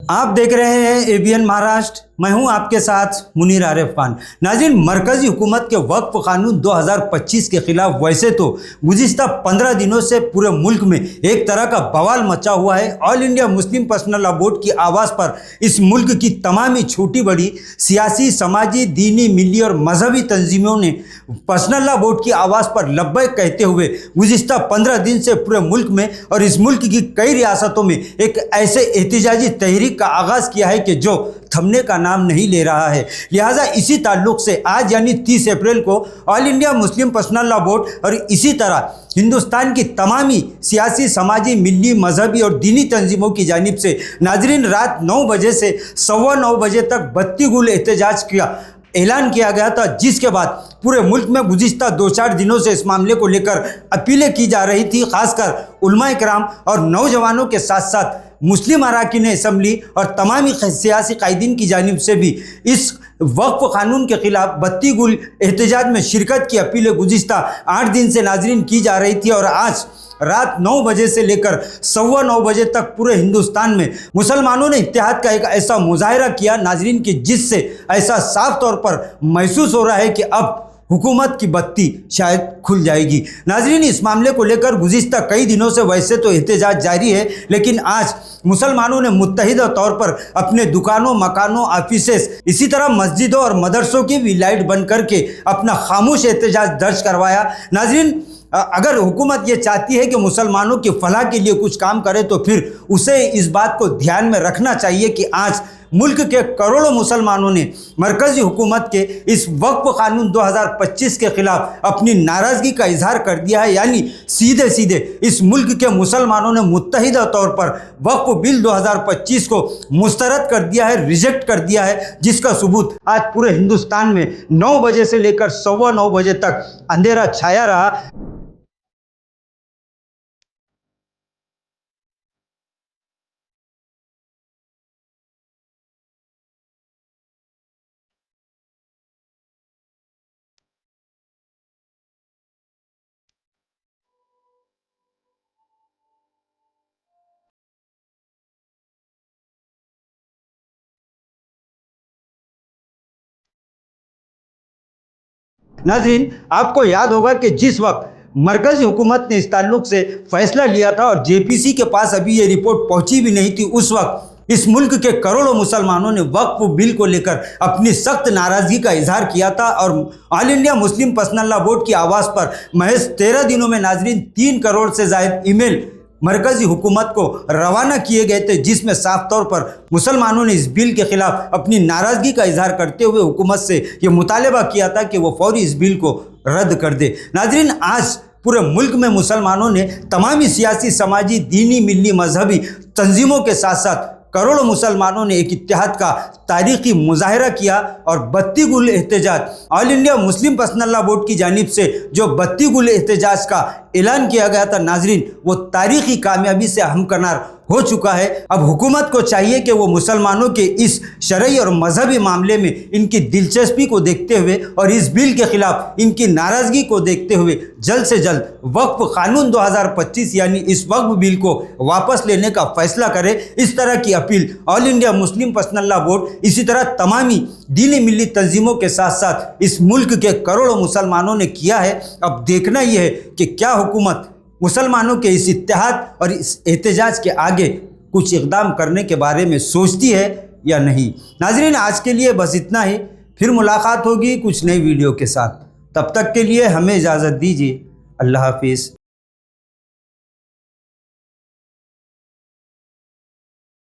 آپ دیکھ رہے ہیں ABN مہاراشٹر۔ میں ہوں آپ کے ساتھ منیر عارف خان۔ ناظرین، مرکزی حکومت کے وقف قانون 2025 کے خلاف ویسے تو گزشتہ 15 دنوں سے پورے ملک میں ایک طرح کا بوال مچا ہوا ہے۔ آل انڈیا مسلم پرسنل لا بورڈ کی آواز پر اس ملک کی تمامی چھوٹی بڑی سیاسی، سماجی، دینی، ملی اور مذہبی تنظیموں نے پرسنل لا بورڈ کی آواز پر لبیک کہتے ہوئے گزشتہ 15 دن سے پورے ملک میں اور اس ملک کی کئی ریاستوں میں ایک ایسے احتجاجی تحریک کا آغاز کیا ہے کہ جو تھمنے کا نام نہیں لے رہا ہے۔ لہٰذا اسی تعلق سے آج یعنی 30 اپریل کو آل انڈیا مسلم پرسنل لا بورڈ اور اسی طرح ہندوستان کی تمامی سیاسی، سماجی، ملی، مذہبی اور دینی تنظیموں کی جانب سے ناظرین رات 9 بجے سے 9:15 بجے تک بتی گل احتجاج کا اعلان کیا گیا تھا، جس کے بعد پورے ملک میں گزشتہ 2-4 دنوں سے اس معاملے کو لے کر اپیلیں کی جا رہی تھی۔ خاص کر علماء کرام اور نوجوانوں کے ساتھ ساتھ مسلم اراکین اسمبلی اور تمامی سیاسی قائدین کی جانب سے بھی اس وقف قانون کے خلاف بتی گل احتجاج میں شرکت کی اپیلیں گزشتہ 8 دن سے ناظرین کی جا رہی تھی، اور آج رات 9 بجے سے لے کر 9:15 بجے تک پورے ہندوستان میں مسلمانوں نے اتحاد کا ایک ایسا مظاہرہ کیا ناظرین کی جس سے ایسا صاف طور پر محسوس ہو رہا ہے کہ اب حکومت کی بتی شاید کھل جائے گی۔ ناظرین، اس معاملے کو لے کر گزشتہ کئی دنوں سے ویسے تو احتجاج جاری ہے، لیکن آج مسلمانوں نے متحدہ طور پر اپنے دکانوں، مکانوں، آفیسز، اسی طرح مسجدوں اور مدرسوں کی بھی لائٹ بند کر کے اپنا خاموش احتجاج درج کروایا۔ ناظرین، اگر حکومت یہ چاہتی ہے کہ مسلمانوں کی فلاح کے لیے کچھ کام کرے تو پھر اسے اس بات کو دھیان میں رکھنا چاہیے کہ آج ملک کے کروڑوں مسلمانوں نے مرکزی حکومت کے اس وقف قانون 2025 کے خلاف اپنی ناراضگی کا اظہار کر دیا ہے، یعنی سیدھے اس ملک کے مسلمانوں نے متحدہ طور پر وقف بل 2025 کو مسترد کر دیا ہے، ریجیکٹ کر دیا ہے، جس کا ثبوت آج پورے ہندوستان میں 9 بجے سے لے کر 9:15 بجے تک اندھیرا چھایا رہا۔ ناظرین، آپ کو یاد ہوگا کہ جس وقت مرکزی حکومت نے اس تعلق سے فیصلہ لیا تھا اور JPC کے پاس ابھی یہ رپورٹ پہنچی بھی نہیں تھی، اس وقت اس ملک کے کروڑوں مسلمانوں نے وقف بل کو لے کر اپنی سخت ناراضگی کا اظہار کیا تھا، اور آل انڈیا مسلم پرسنل لا بورڈ کی آواز پر محض 13 دنوں میں ناظرین 3 کروڑ سے زائد ای میل مرکزی حکومت کو روانہ کیے گئے تھے، جس میں صاف طور پر مسلمانوں نے اس بل کے خلاف اپنی ناراضگی کا اظہار کرتے ہوئے حکومت سے یہ مطالبہ کیا تھا کہ وہ فوری اس بل کو رد کر دے۔ ناظرین، آج پورے ملک میں مسلمانوں نے تمامی سیاسی، سماجی، دینی، ملی، مذہبی تنظیموں کے ساتھ ساتھ کروڑوں مسلمانوں نے ایک اتحاد کا تاریخی مظاہرہ کیا، اور بتی گل احتجاج آل انڈیا مسلم پرسنل لا بورڈ کی جانب سے جو بتی گل احتجاج کا اعلان کیا گیا تھا ناظرین، وہ تاریخی کامیابی سے ہمکنار ہو چکا ہے۔ اب حکومت کو چاہیے کہ وہ مسلمانوں کے اس شرعی اور مذہبی معاملے میں ان کی دلچسپی کو دیکھتے ہوئے اور اس بل کے خلاف ان کی ناراضگی کو دیکھتے ہوئے جلد سے جلد وقف قانون 2025 یعنی اس وقف بل کو واپس لینے کا فیصلہ کرے۔ اس طرح کی اپیل آل انڈیا مسلم پرسنل لا بورڈ، اسی طرح تمامی دینی ملی تنظیموں کے ساتھ ساتھ اس ملک کے کروڑوں مسلمانوں نے کیا ہے۔ اب دیکھنا یہ ہے کہ کیا حکومت مسلمانوں کے اس اتحاد اور اس احتجاج کے آگے کچھ اقدام کرنے کے بارے میں سوچتی ہے یا نہیں۔ ناظرین، آج کے لیے بس اتنا ہی، پھر ملاقات ہوگی کچھ نئی ویڈیو کے ساتھ۔ تب تک کے لیے ہمیں اجازت دیجیے۔ اللہ حافظ۔